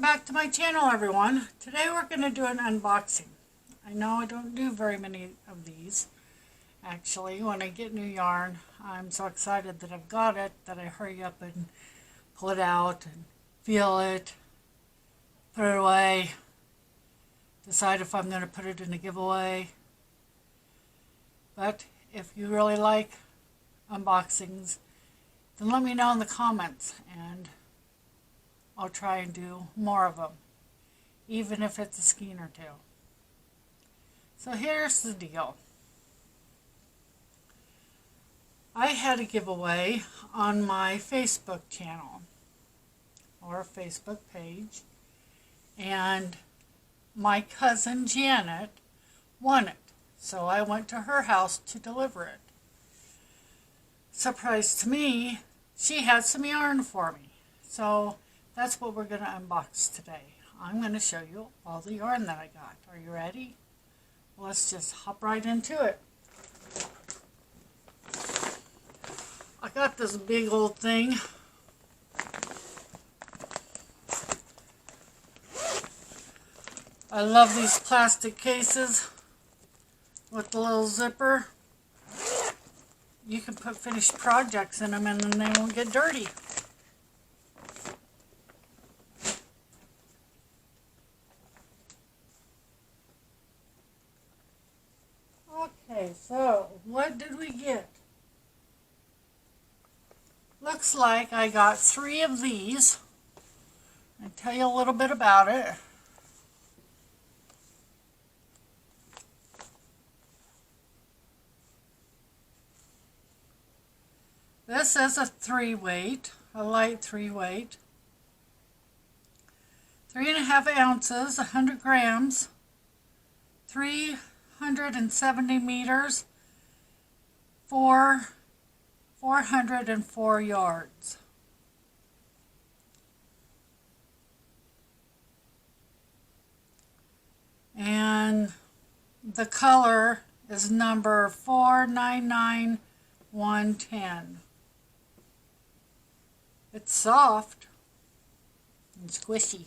back to my channel, everyone. Today we're going to do an unboxing. I know I don't do very many of these. Actually, when I get new yarn, I'm so excited that I've got it that I hurry up and pull it out and feel it, put it away, decide if I'm going to put it in a giveaway. But if you really like unboxings, then let me know in the comments and I'll try and do more of them, even if it's a skein or two. So here's the deal. I had a giveaway on my Facebook channel or Facebook page, and my cousin Janet won it. So I went to her house to deliver it. Surprise to me, she had some yarn for me. So that's what we're going to unbox today. I'm going to show you all the yarn that I got. Are you ready? Well, let's just hop right into it. I got this big old thing. I love these plastic cases with the little zipper. You can put finished projects in them and then they won't get dirty. Okay, so what did we get? Looks like I got 3 of these. I'll tell you a little bit about it. This is a 3-weight, a light 3-weight. 3.5 ounces, 100 grams, 370 meters, 404 yards. And the color is number 499110. It's soft and squishy.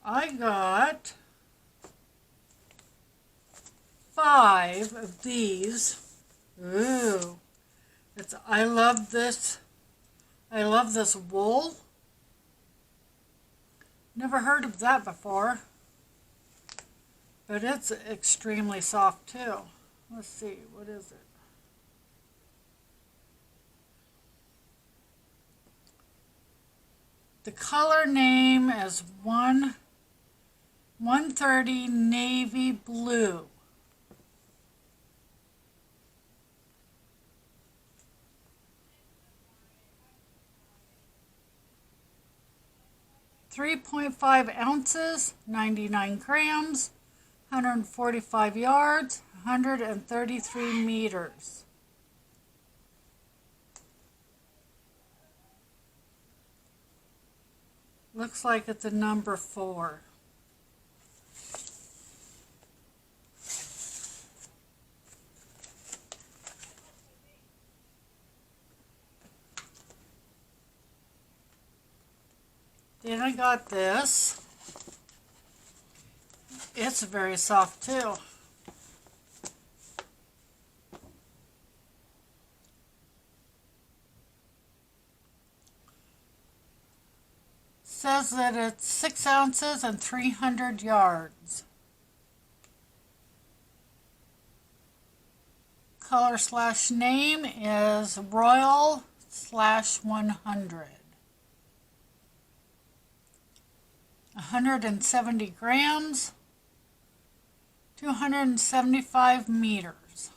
I got 5 of these. Ooh. I love this. I love this wool. Never heard of that before. But it's extremely soft too. Let's see, what is it? The color name is 130 Navy Blue. .5 ounces, 99 grams, 145 yards, 133 meters. Looks like it's a number 4. Then I got this. It's very soft too. Says that it's 6 ounces and 300 yards. Color / name is Royal/100. 170 grams, 275 meters.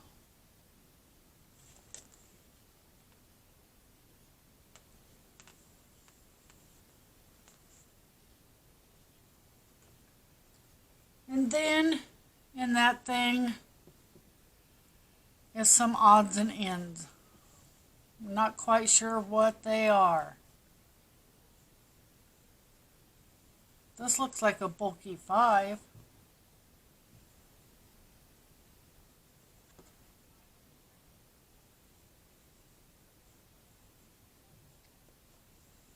And then in that thing is some odds and ends. I'm not quite sure what they are. This looks like a bulky 5.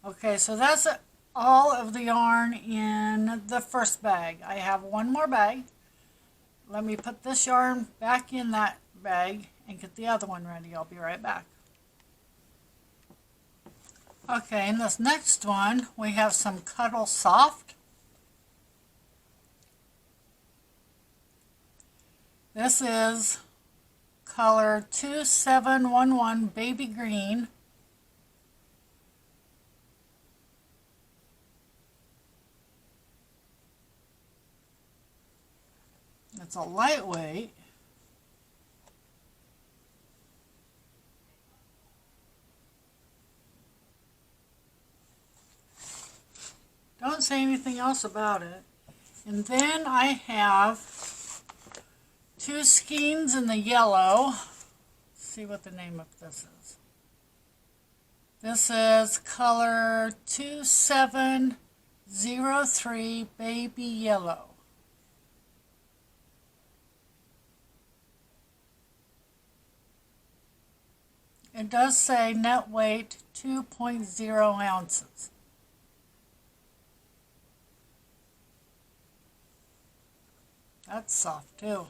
Okay, so that's all of the yarn in the first bag. I have one more bag. Let me put this yarn back in that bag and get the other one ready. I'll be right back. Okay, in this next one, we have some Cuddle Soft. This is color 2711 Baby Green. It's a lightweight. Don't say anything else about it. And then I have 2 skeins in the yellow. Let's see what the name of this is. This is color 2703 Baby Yellow. It does say net weight 2.0 ounces. That's soft too.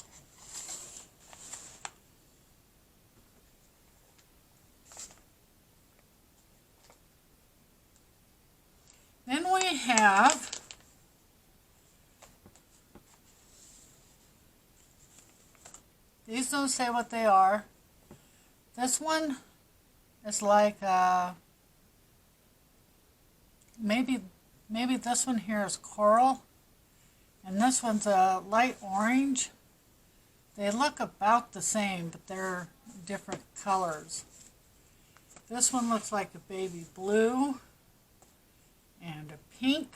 Then we have these, don't say what they are. This one is like maybe this one here is coral, and this one's a light orange. They look about the same, but they're different colors. This one looks like a baby blue and a pink.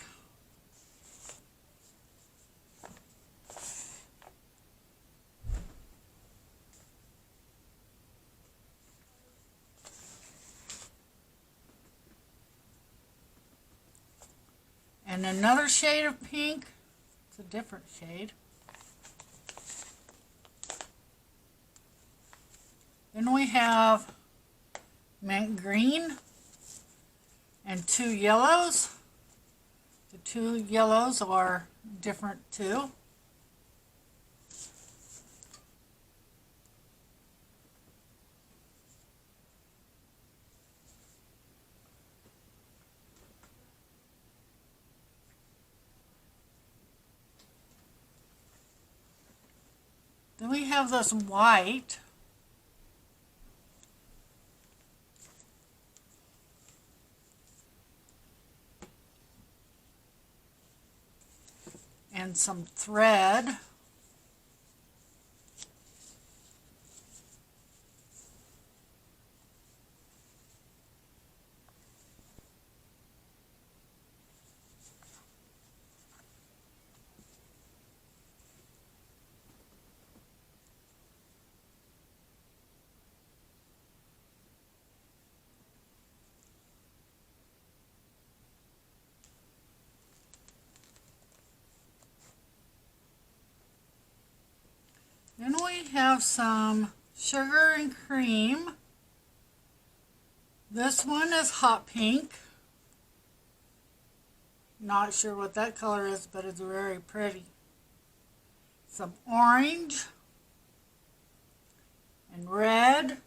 And another shade of pink. It's a different shade. Then we have mint green and 2 yellows. The 2 yellows are different too. Then we have this white. And some thread. Then we have some sugar and cream. This one is hot pink. Not sure what that color is, but it's very pretty. Some orange and red.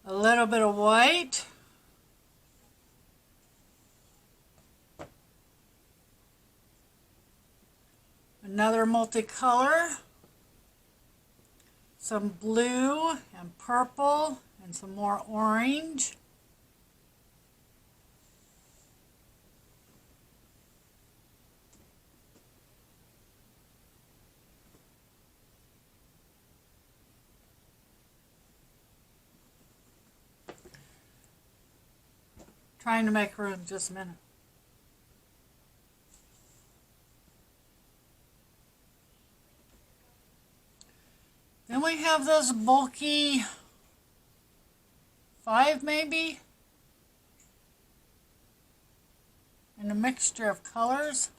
A little bit of white. Another multicolor. Some blue and purple and some more orange. Trying to make room, just a minute. Then we have this bulky 5 maybe, and a mixture of colors.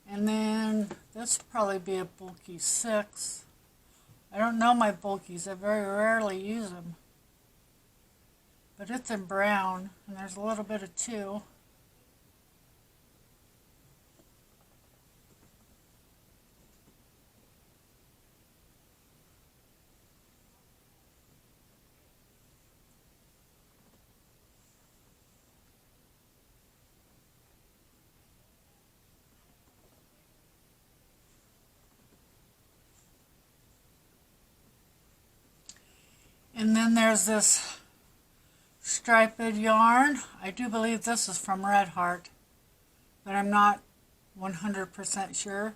And then this will probably be a bulky 6. I don't know my bulkies, I very rarely use them. But it's in brown, and there's a little bit of 2. And then there's this striped yarn. I do believe this is from Red Heart, but I'm not 100% sure.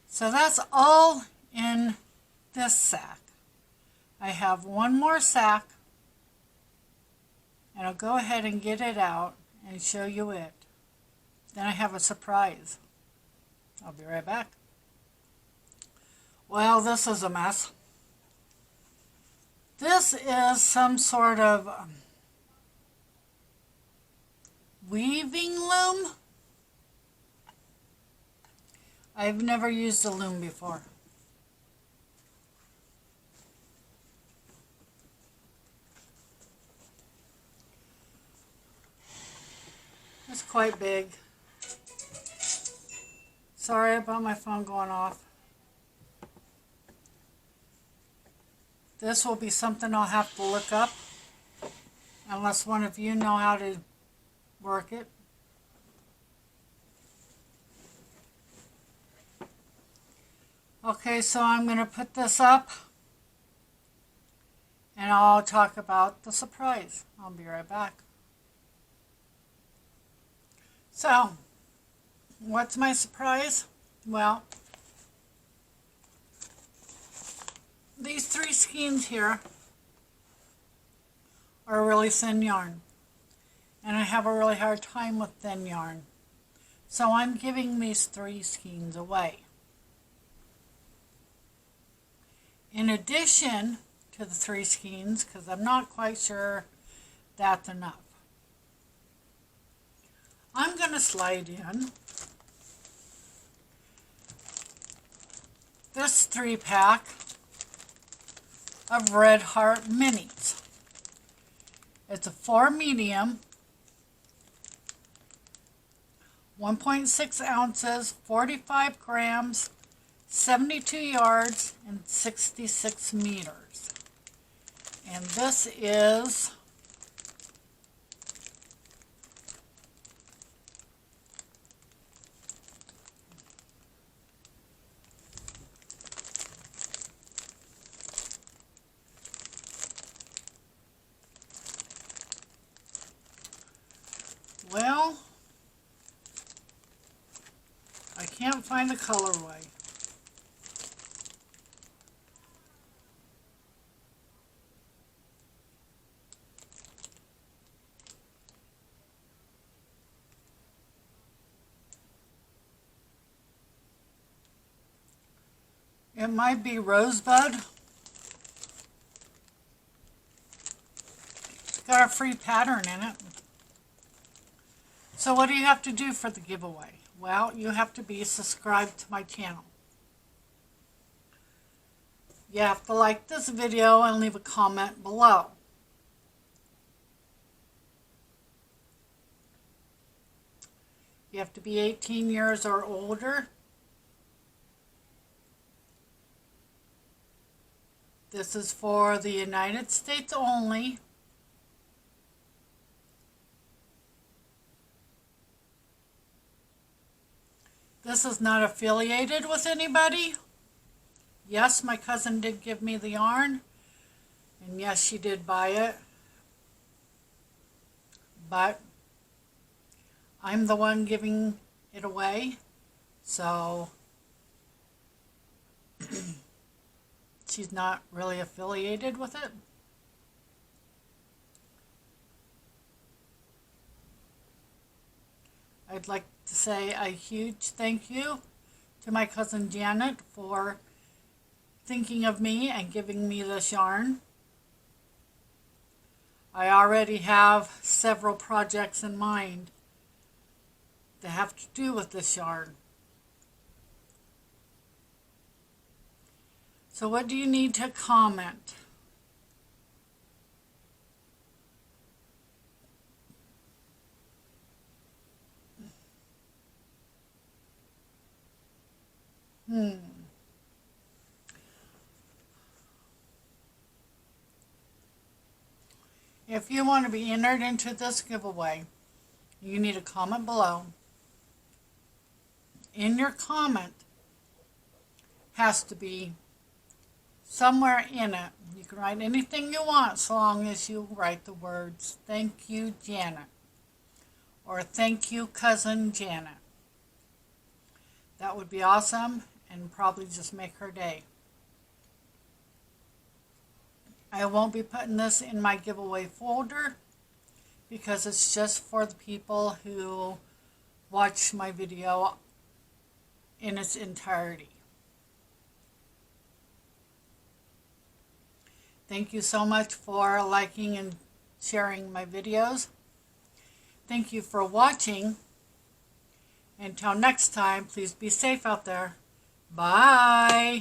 So that's all in this sack. I have one more sack, and I'll go ahead and get it out and show you it. Then I have a surprise. I'll be right back. Well, this is a mess. This is some sort of weaving loom. I've never used a loom before. It's quite big. Sorry about my phone going off. This will be something I'll have to look up, unless one of you know how to work it. Okay, so I'm going to put this up, and I'll talk about the surprise. I'll be right back. So, what's my surprise? Well, these 3 skeins here are really thin yarn, and I have a really hard time with thin yarn. So I'm giving these 3 skeins away. In addition to the 3 skeins, because I'm not quite sure that's enough, I'm going to slide in this 3-pack of Red Heart minis. It's a 4 medium, 1.6 ounces, 45 grams, 72 yards, and 66 meters. And this is well, I can't find the colorway. It might be Rosebud. It's got a free pattern in it. So what do you have to do for the giveaway? Well, you have to be subscribed to my channel. You have to like this video and leave a comment below. You have to be 18 years or older. This is for the United States only. This is not affiliated with anybody. Yes, my cousin did give me the yarn, and yes, she did buy it, but I'm the one giving it away, so she's not really affiliated with it. I'd like to say a huge thank you to my cousin Janet for thinking of me and giving me this yarn. I already have several projects in mind that have to do with this yarn. So what do you need to comment? If you want to be entered into this giveaway, you need to comment below. In your comment has to be somewhere in it. You can write anything you want so long as you write the words, "Thank you, Janet," or "Thank you, cousin Janet." That would be awesome and probably just make her day. I won't be putting this in my giveaway folder because it's just for the people who watch my video in its entirety. Thank you so much for liking and sharing my videos. Thank you for watching. Until next time, please be safe out there. Bye.